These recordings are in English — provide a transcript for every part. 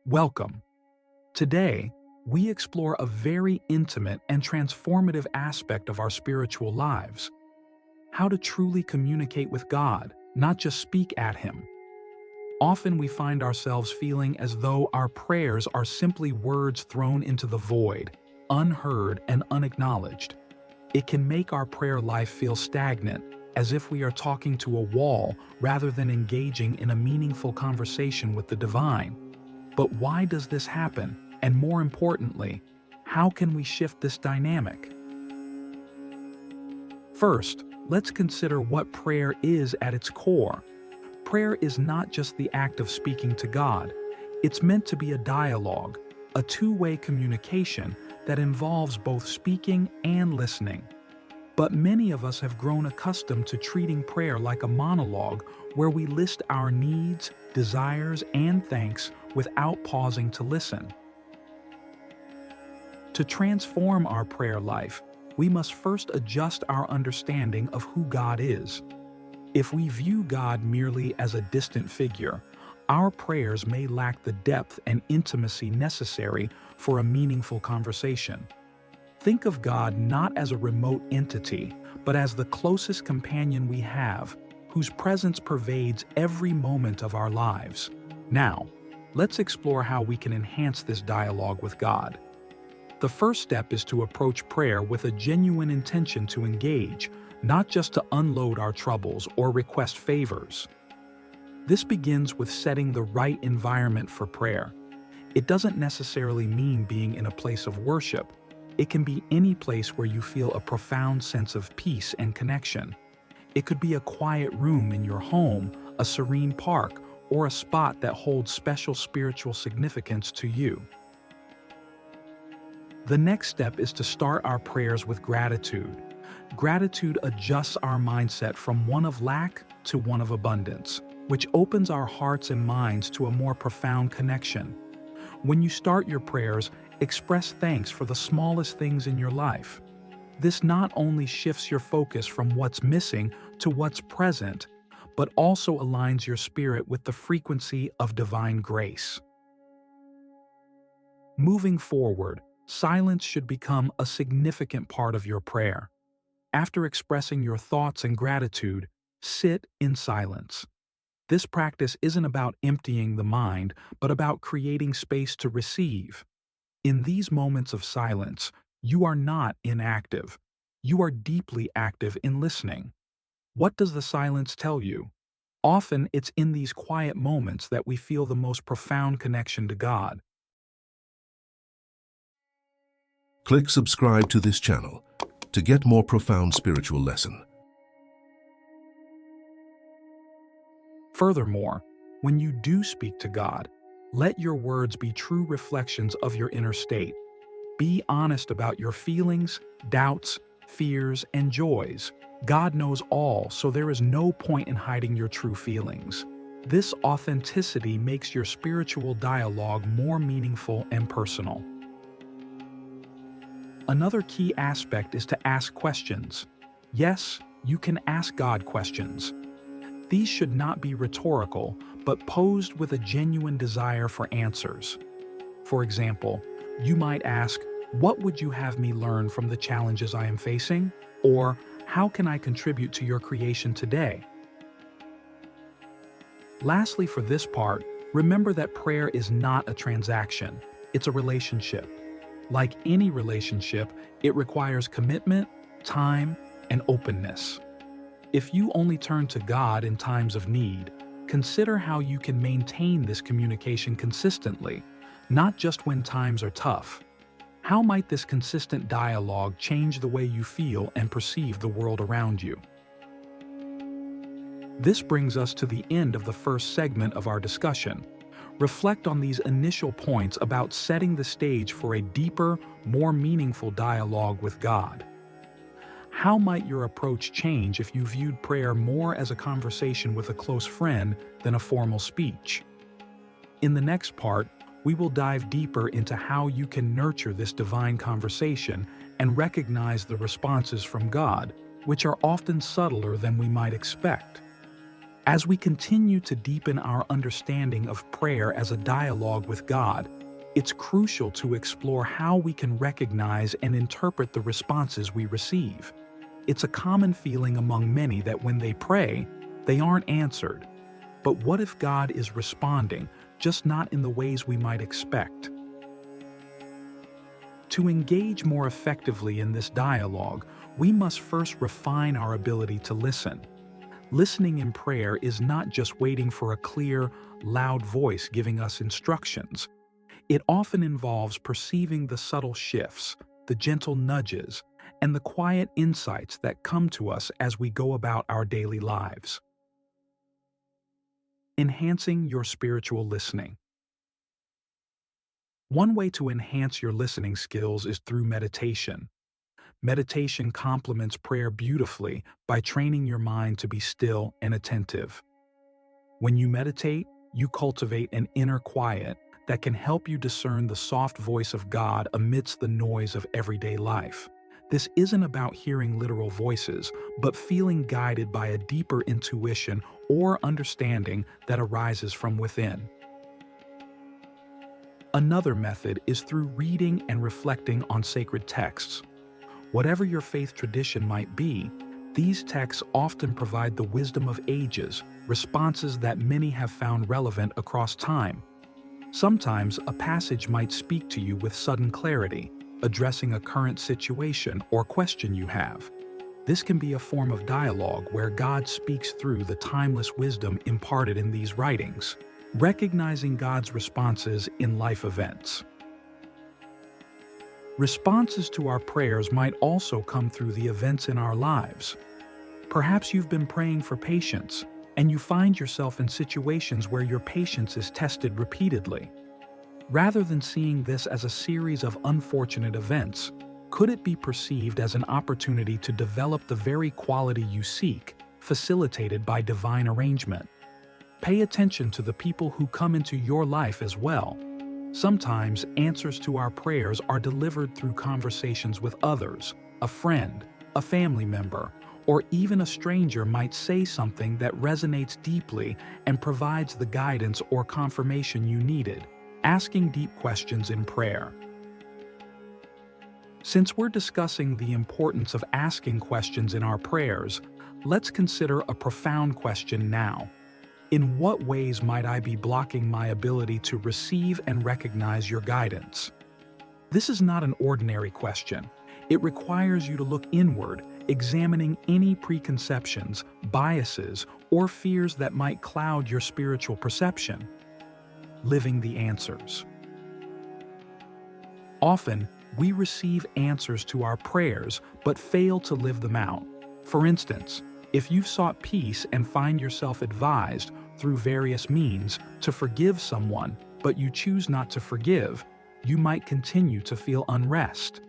Welcome. Today, we explore a very intimate and transformative aspect of our spiritual lives: how to truly communicate with God, not just speak at Him. Often we find ourselves feeling as though our prayers are simply words thrown into the void, unheard and unacknowledged. It can make our prayer life feel stagnant, as if we are talking to a wall rather than engaging in a meaningful conversation with the divine. But why does this happen? And more importantly, how can we shift this dynamic? First, let's consider what prayer is at its core. Prayer is not just the act of speaking to God. It's meant to be a dialogue, a two-way communication that involves both speaking and listening. But many of us have grown accustomed to treating prayer like a monologue where we list our needs, desires, and thanks without pausing to listen. To transform our prayer life, we must first adjust our understanding of who God is. If we view God merely as a distant figure, our prayers may lack the depth and intimacy necessary for a meaningful conversation. Think of God not as a remote entity, but as the closest companion we have, whose presence pervades every moment of our lives. Now, let's explore how we can enhance this dialogue with God. The first step is to approach prayer with a genuine intention to engage, not just to unload our troubles or request favors. This begins with setting the right environment for prayer. It doesn't necessarily mean being in a place of worship. It can be any place where you feel a profound sense of peace and connection. It could be a quiet room in your home, a serene park, or a spot that holds special spiritual significance to you. The next step is to start our prayers with gratitude. Gratitude adjusts our mindset from one of lack to one of abundance, which opens our hearts and minds to a more profound connection. When you start your prayers, express thanks for the smallest things in your life. This not only shifts your focus from what's missing to what's present, but also aligns your spirit with the frequency of divine grace. Moving forward, silence should become a significant part of your prayer. After expressing your thoughts and gratitude, sit in silence. This practice isn't about emptying the mind, but about creating space to receive. In these moments of silence, you are not inactive. You are deeply active in listening. What does the silence tell you? Often it's in these quiet moments that we feel the most profound connection to God. Click subscribe to this channel to get more profound spiritual lesson. Furthermore, when you do speak to God, let your words be true reflections of your inner state. Be honest about your feelings, doubts, fears, and joys. God knows all, so there is no point in hiding your true feelings. This authenticity makes your spiritual dialogue more meaningful and personal. Another key aspect is to ask questions. Yes, you can ask God questions. These should not be rhetorical, but posed with a genuine desire for answers. For example, you might ask, "What would you have me learn from the challenges I am facing?" Or, "How can I contribute to your creation today?" Lastly, for this part, remember that prayer is not a transaction, it's a relationship. Like any relationship, it requires commitment, time, and openness. If you only turn to God in times of need, consider how you can maintain this communication consistently, not just when times are tough. How might this consistent dialogue change the way you feel and perceive the world around you? This brings us to the end of the first segment of our discussion. Reflect on these initial points about setting the stage for a deeper, more meaningful dialogue with God. How might your approach change if you viewed prayer more as a conversation with a close friend than a formal speech? In the next part, we will dive deeper into how you can nurture this divine conversation and recognize the responses from God, which are often subtler than we might expect. As we continue to deepen our understanding of prayer as a dialogue with God, it's crucial to explore how we can recognize and interpret the responses we receive. It's a common feeling among many that when they pray, they aren't answered. But what if God is responding, just not in the ways we might expect? To engage more effectively in this dialogue, we must first refine our ability to listen. Listening in prayer is not just waiting for a clear, loud voice giving us instructions. It often involves perceiving the subtle shifts, the gentle nudges, and the quiet insights that come to us as we go about our daily lives. Enhancing your spiritual listening. One way to enhance your listening skills is through meditation. Meditation complements prayer beautifully by training your mind to be still and attentive. When you meditate, you cultivate an inner quiet that can help you discern the soft voice of God amidst the noise of everyday life. This isn't about hearing literal voices, but feeling guided by a deeper intuition or understanding that arises from within. Another method is through reading and reflecting on sacred texts. Whatever your faith tradition might be, these texts often provide the wisdom of ages, responses that many have found relevant across time. Sometimes a passage might speak to you with sudden clarity, addressing a current situation or question you have. This can be a form of dialogue where God speaks through the timeless wisdom imparted in these writings. Recognizing God's responses in life events. Responses to our prayers might also come through the events in our lives. Perhaps you've been praying for patience, and you find yourself in situations where your patience is tested repeatedly. Rather than seeing this as a series of unfortunate events, could it be perceived as an opportunity to develop the very quality you seek, facilitated by divine arrangement? Pay attention to the people who come into your life as well. Sometimes answers to our prayers are delivered through conversations with others. A friend, a family member, or even a stranger might say something that resonates deeply and provides the guidance or confirmation you needed. Asking deep questions in prayer. Since we're discussing the importance of asking questions in our prayers, let's consider a profound question now. In what ways might I be blocking my ability to receive and recognize your guidance? This is not an ordinary question. It requires you to look inward, examining any preconceptions, biases, or fears that might cloud your spiritual perception. Living the answers. Often, we receive answers to our prayers but fail to live them out. For instance, if you've sought peace and find yourself advised, through various means, to forgive someone, but you choose not to forgive, you might continue to feel unrest.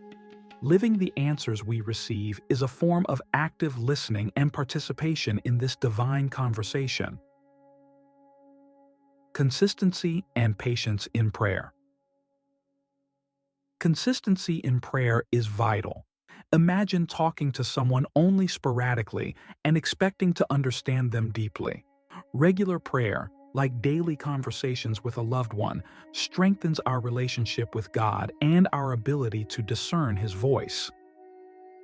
Living the answers we receive is a form of active listening and participation in this divine conversation. Consistency and patience in prayer. Consistency in prayer is vital. Imagine talking to someone only sporadically and expecting to understand them deeply. Regular prayer, like daily conversations with a loved one, strengthens our relationship with God and our ability to discern His voice.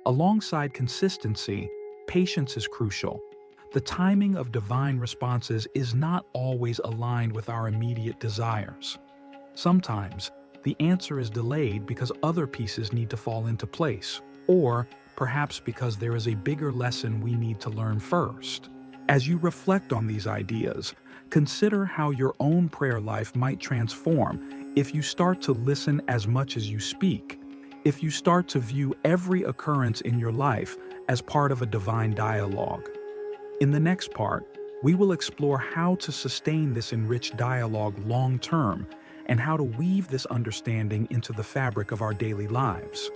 Alongside consistency, patience is crucial. The timing of divine responses is not always aligned with our immediate desires. Sometimes, the answer is delayed because other pieces need to fall into place, or perhaps because there is a bigger lesson we need to learn first. As you reflect on these ideas, consider how your own prayer life might transform if you start to listen as much as you speak, if you start to view every occurrence in your life as part of a divine dialogue. In the next part, we will explore how to sustain this enriched dialogue long-term and how to weave this understanding into the fabric of our daily lives.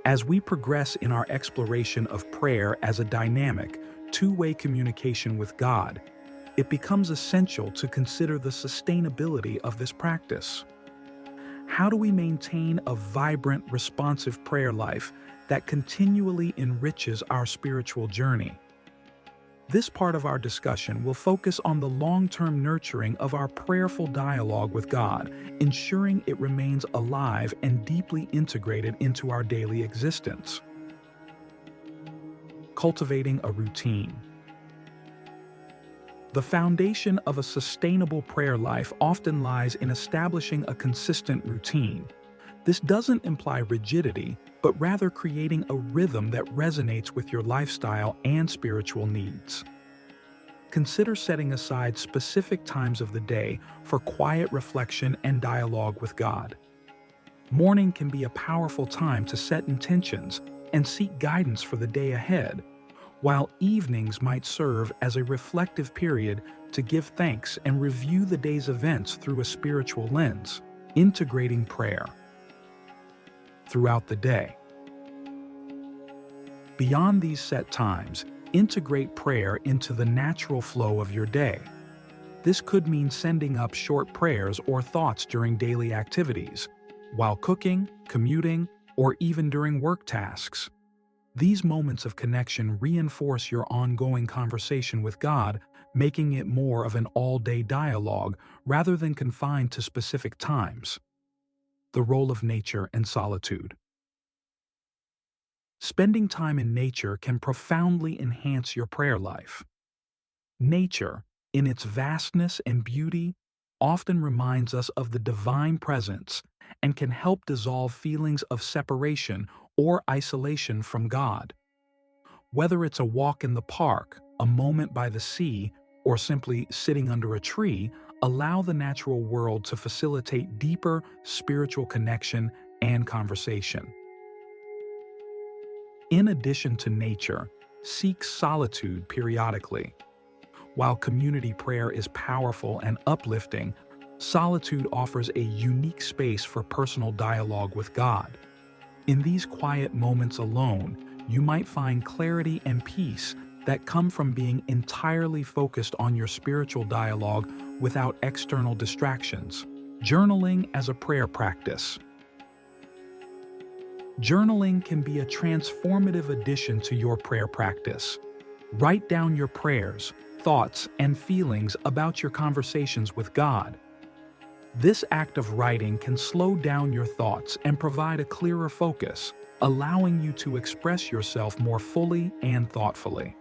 As we progress in our exploration of prayer as a dynamic, two-way communication with God, it becomes essential to consider the sustainability of this practice. How do we maintain a vibrant, responsive prayer life that continually enriches our spiritual journey? This part of our discussion will focus on the long-term nurturing of our prayerful dialogue with God, ensuring it remains alive and deeply integrated into our daily existence. Cultivating a routine. The foundation of a sustainable prayer life often lies in establishing a consistent routine. This doesn't imply rigidity, but rather creating a rhythm that resonates with your lifestyle and spiritual needs. Consider setting aside specific times of the day for quiet reflection and dialogue with God. Morning can be a powerful time to set intentions and seek guidance for the day ahead, while evenings might serve as a reflective period to give thanks and review the day's events through a spiritual lens. Integrating prayer throughout the day. Beyond these set times, integrate prayer into the natural flow of your day. This could mean sending up short prayers or thoughts during daily activities, while cooking, commuting, or even during work tasks. These moments of connection reinforce your ongoing conversation with God, making it more of an all-day dialogue rather than confined to specific times. The role of nature and solitude. Spending time in nature can profoundly enhance your prayer life. Nature, in its vastness and beauty, often reminds us of the divine presence and can help dissolve feelings of separation or isolation from God. Whether it's a walk in the park, a moment by the sea, or simply sitting under a tree, allow the natural world to facilitate deeper spiritual connection and conversation. In addition to nature, seek solitude periodically. While community prayer is powerful and uplifting, solitude offers a unique space for personal dialogue with God. In these quiet moments alone, you might find clarity and peace that come from being entirely focused on your spiritual dialogue without external distractions. Journaling as a prayer practice. Journaling can be a transformative addition to your prayer practice. Write down your prayers, thoughts, and feelings about your conversations with God. This act of writing can slow down your thoughts and provide a clearer focus, allowing you to express yourself more fully and thoughtfully.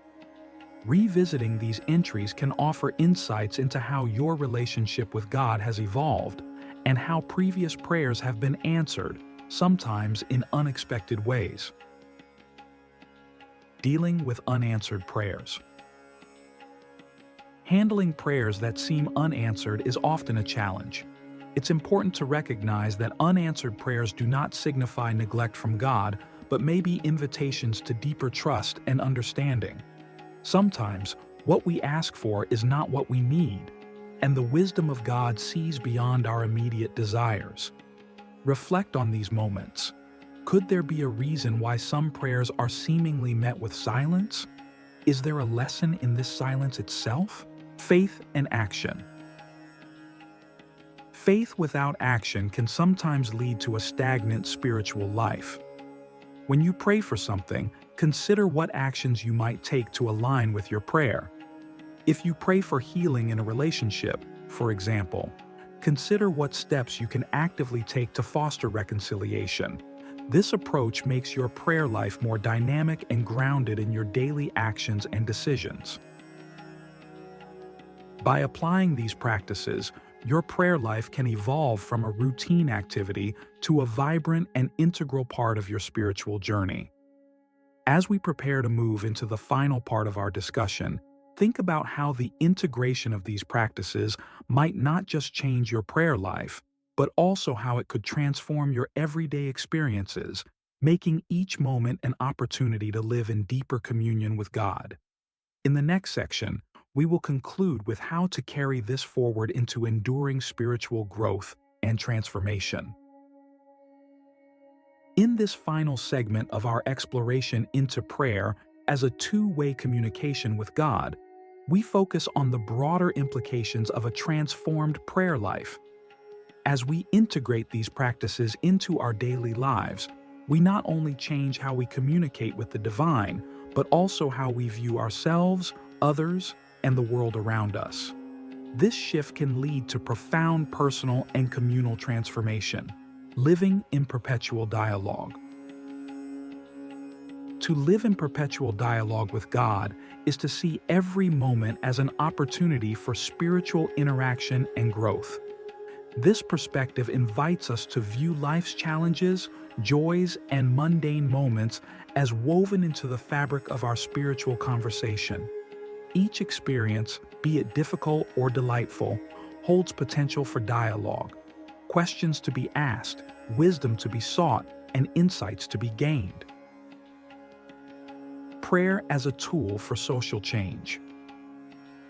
Revisiting these entries can offer insights into how your relationship with God has evolved and how previous prayers have been answered, sometimes in unexpected ways. Dealing with unanswered prayers. Handling prayers that seem unanswered is often a challenge. It's important to recognize that unanswered prayers do not signify neglect from God, but may be invitations to deeper trust and understanding. Sometimes, what we ask for is not what we need, and the wisdom of God sees beyond our immediate desires. Reflect on these moments. Could there be a reason why some prayers are seemingly met with silence? Is there a lesson in this silence itself? Faith and action. Faith without action can sometimes lead to a stagnant spiritual life. When you pray for something, consider what actions you might take to align with your prayer. If you pray for healing in a relationship, for example, consider what steps you can actively take to foster reconciliation. This approach makes your prayer life more dynamic and grounded in your daily actions and decisions. By applying these practices, your prayer life can evolve from a routine activity to a vibrant and integral part of your spiritual journey. As we prepare to move into the final part of our discussion, think about how the integration of these practices might not just change your prayer life, but also how it could transform your everyday experiences, making each moment an opportunity to live in deeper communion with God. In the next section, we will conclude with how to carry this forward into enduring spiritual growth and transformation. In this final segment of our exploration into prayer as a two-way communication with God, we focus on the broader implications of a transformed prayer life. As we integrate these practices into our daily lives, we not only change how we communicate with the divine, but also how we view ourselves, others, and the world around us. This shift can lead to profound personal and communal transformation, living in perpetual dialogue. To live in perpetual dialogue with God is to see every moment as an opportunity for spiritual interaction and growth. This perspective invites us to view life's challenges, joys, and mundane moments as woven into the fabric of our spiritual conversation. Each experience, be it difficult or delightful, holds potential for dialogue, questions to be asked, wisdom to be sought, and insights to be gained. Prayer as a tool for social change.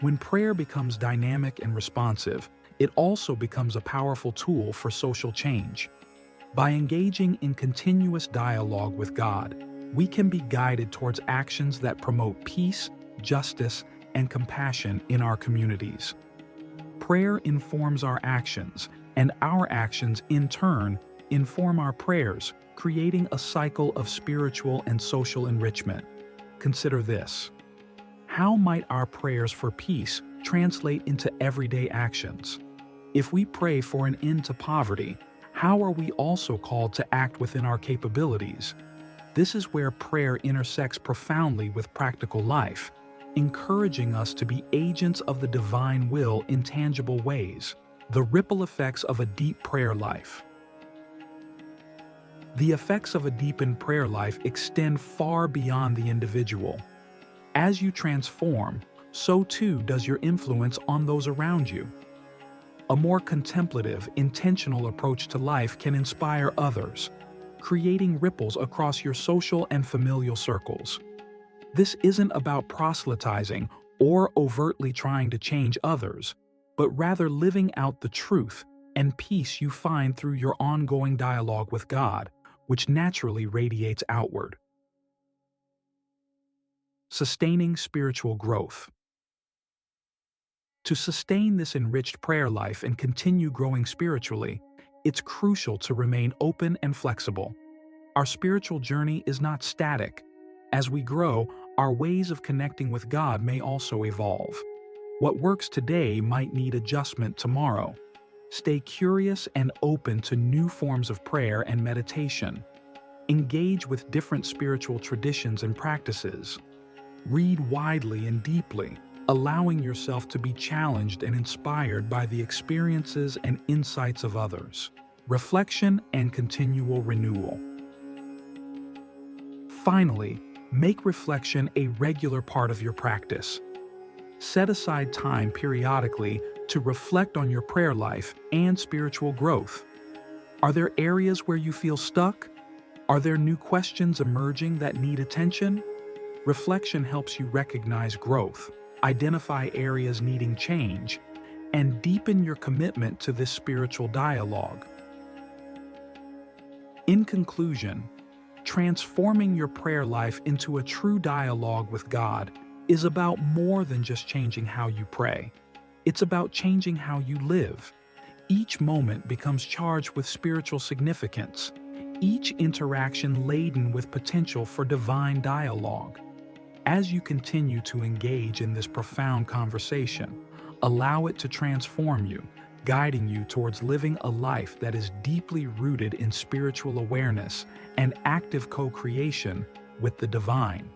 When prayer becomes dynamic and responsive, it also becomes a powerful tool for social change. By engaging in continuous dialogue with God, we can be guided towards actions that promote peace, justice, and compassion in our communities. Prayer informs our actions, and our actions, in turn, inform our prayers, creating a cycle of spiritual and social enrichment. Consider this. How might our prayers for peace translate into everyday actions? If we pray for an end to poverty, how are we also called to act within our capabilities? This is where prayer intersects profoundly with practical life, encouraging us to be agents of the divine will in tangible ways, the ripple effects of a deep prayer life. The effects of a deepened prayer life extend far beyond the individual. As you transform, so too does your influence on those around you. A more contemplative, intentional approach to life can inspire others, creating ripples across your social and familial circles. This isn't about proselytizing or overtly trying to change others, but rather living out the truth and peace you find through your ongoing dialogue with God, which naturally radiates outward. Sustaining spiritual growth. To sustain this enriched prayer life and continue growing spiritually, it's crucial to remain open and flexible. Our spiritual journey is not static. As we grow, our ways of connecting with God may also evolve. What works today might need adjustment tomorrow. Stay curious and open to new forms of prayer and meditation. Engage with different spiritual traditions and practices. Read widely and deeply, allowing yourself to be challenged and inspired by the experiences and insights of others. Reflection and continual renewal. Finally, make reflection a regular part of your practice. Set aside time periodically to reflect on your prayer life and spiritual growth. Are there areas where you feel stuck? Are there new questions emerging that need attention? Reflection helps you recognize growth, identify areas needing change, and deepen your commitment to this spiritual dialogue. In conclusion, transforming your prayer life into a true dialogue with God is about more than just changing how you pray. It's about changing how you live. Each moment becomes charged with spiritual significance, each interaction laden with potential for divine dialogue. As you continue to engage in this profound conversation, allow it to transform you, guiding you towards living a life that is deeply rooted in spiritual awareness and active co-creation with the divine.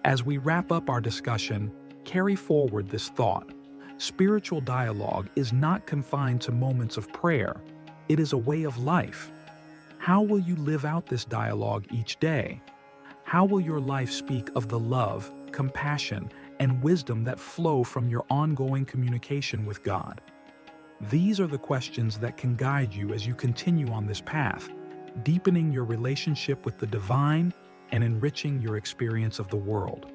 As we wrap up our discussion, carry forward this thought. Spiritual dialogue is not confined to moments of prayer. It is a way of life. How will you live out this dialogue each day? How will your life speak of the love, compassion, and wisdom that flow from your ongoing communication with God? These are the questions that can guide you as you continue on this path, deepening your relationship with the divine and enriching your experience of the world.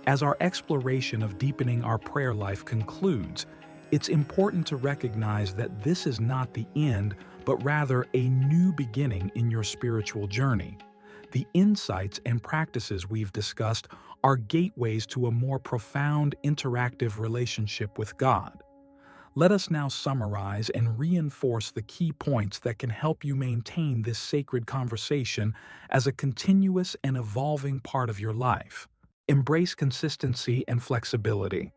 As our exploration of deepening our prayer life concludes, it's important to recognize that this is not the end, but rather a new beginning in your spiritual journey. The insights and practices we've discussed are gateways to a more profound, interactive relationship with God. Let us now summarize and reinforce the key points that can help you maintain this sacred conversation as a continuous and evolving part of your life. Embrace consistency and flexibility.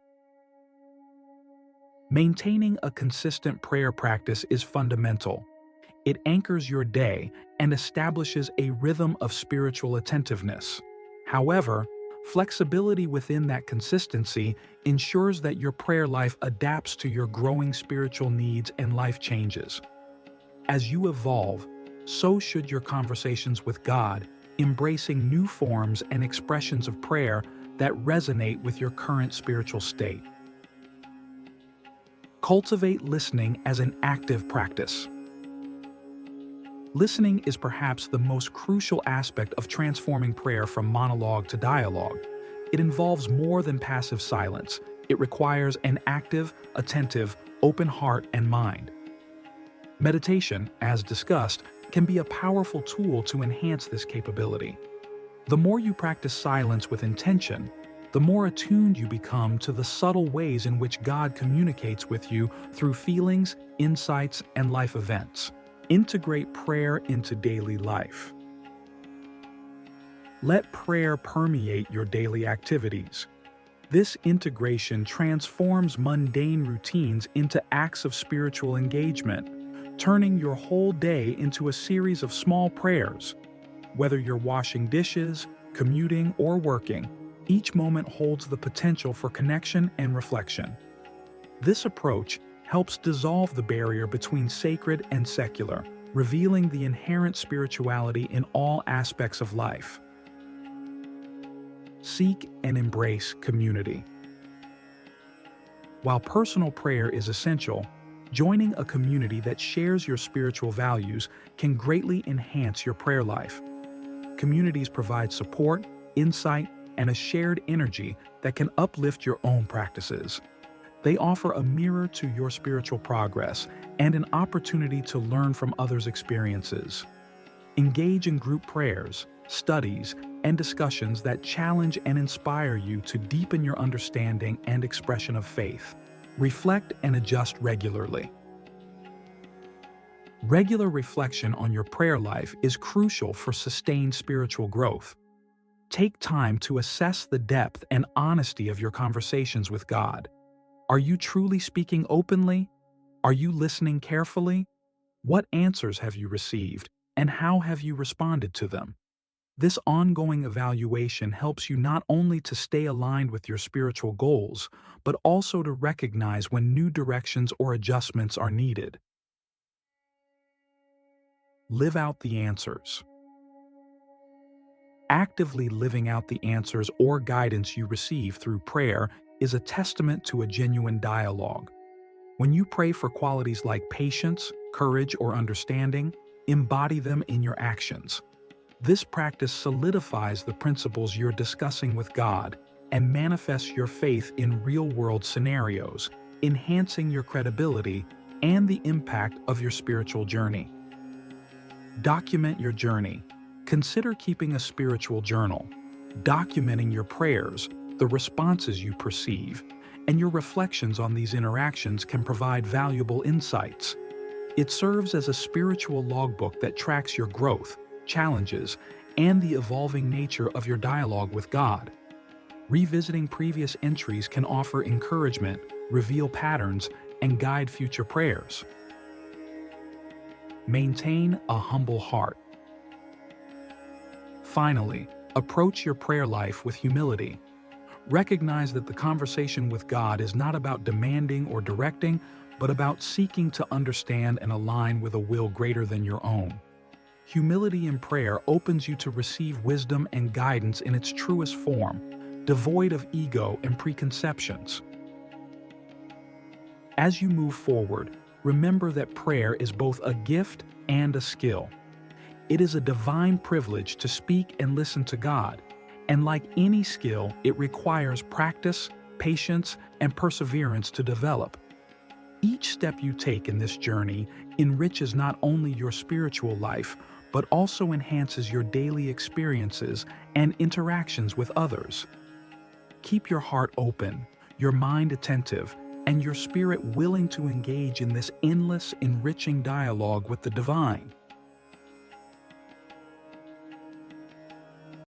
Maintaining a consistent prayer practice is fundamental. It anchors your day and establishes a rhythm of spiritual attentiveness. However, flexibility within that consistency ensures that your prayer life adapts to your growing spiritual needs and life changes. As you evolve, so should your conversations with God, embracing new forms and expressions of prayer that resonate with your current spiritual state. Cultivate listening as an active practice. Listening is perhaps the most crucial aspect of transforming prayer from monologue to dialogue. It involves more than passive silence. It requires an active, attentive, open heart and mind. Meditation, as discussed, can be a powerful tool to enhance this capability. The more you practice silence with intention, the more attuned you become to the subtle ways in which God communicates with you through feelings, insights, and life events. Integrate prayer into daily life. Let prayer permeate your daily activities. This integration transforms mundane routines into acts of spiritual engagement, turning your whole day into a series of small prayers. Whether you're washing dishes, commuting, or working, each moment holds the potential for connection and reflection. This approach helps dissolve the barrier between sacred and secular, revealing the inherent spirituality in all aspects of life. Seek and embrace community. While personal prayer is essential, joining a community that shares your spiritual values can greatly enhance your prayer life. Communities provide support, insight, and a shared energy that can uplift your own practices. They offer a mirror to your spiritual progress and an opportunity to learn from others' experiences. Engage in group prayers, studies, and discussions that challenge and inspire you to deepen your understanding and expression of faith. Reflect and adjust regularly. Regular reflection on your prayer life is crucial for sustained spiritual growth. Take time to assess the depth and honesty of your conversations with God. Are you truly speaking openly? Are you listening carefully? What answers have you received, and how have you responded to them? This ongoing evaluation helps you not only to stay aligned with your spiritual goals, but also to recognize when new directions or adjustments are needed. Live out the answers. Actively living out the answers or guidance you receive through prayer is a testament to a genuine dialogue. When you pray for qualities like patience, courage, or understanding, embody them in your actions. This practice solidifies the principles you're discussing with God and manifests your faith in real-world scenarios, enhancing your credibility and the impact of your spiritual journey. Document your journey. Consider keeping a spiritual journal, documenting your prayers, the responses you perceive, and your reflections on these interactions can provide valuable insights. It serves as a spiritual logbook that tracks your growth, challenges, and the evolving nature of your dialogue with God. Revisiting previous entries can offer encouragement, reveal patterns, and guide future prayers. Maintain a humble heart. Finally, approach your prayer life with humility. Recognize that the conversation with God is not about demanding or directing, but about seeking to understand and align with a will greater than your own. Humility in prayer opens you to receive wisdom and guidance in its truest form, devoid of ego and preconceptions. As you move forward, remember that prayer is both a gift and a skill. It is a divine privilege to speak and listen to God, and like any skill, it requires practice, patience, and perseverance to develop. Each step you take in this journey enriches not only your spiritual life, but also enhances your daily experiences and interactions with others. Keep your heart open, your mind attentive, and your spirit willing to engage in this endless, enriching dialogue with the divine.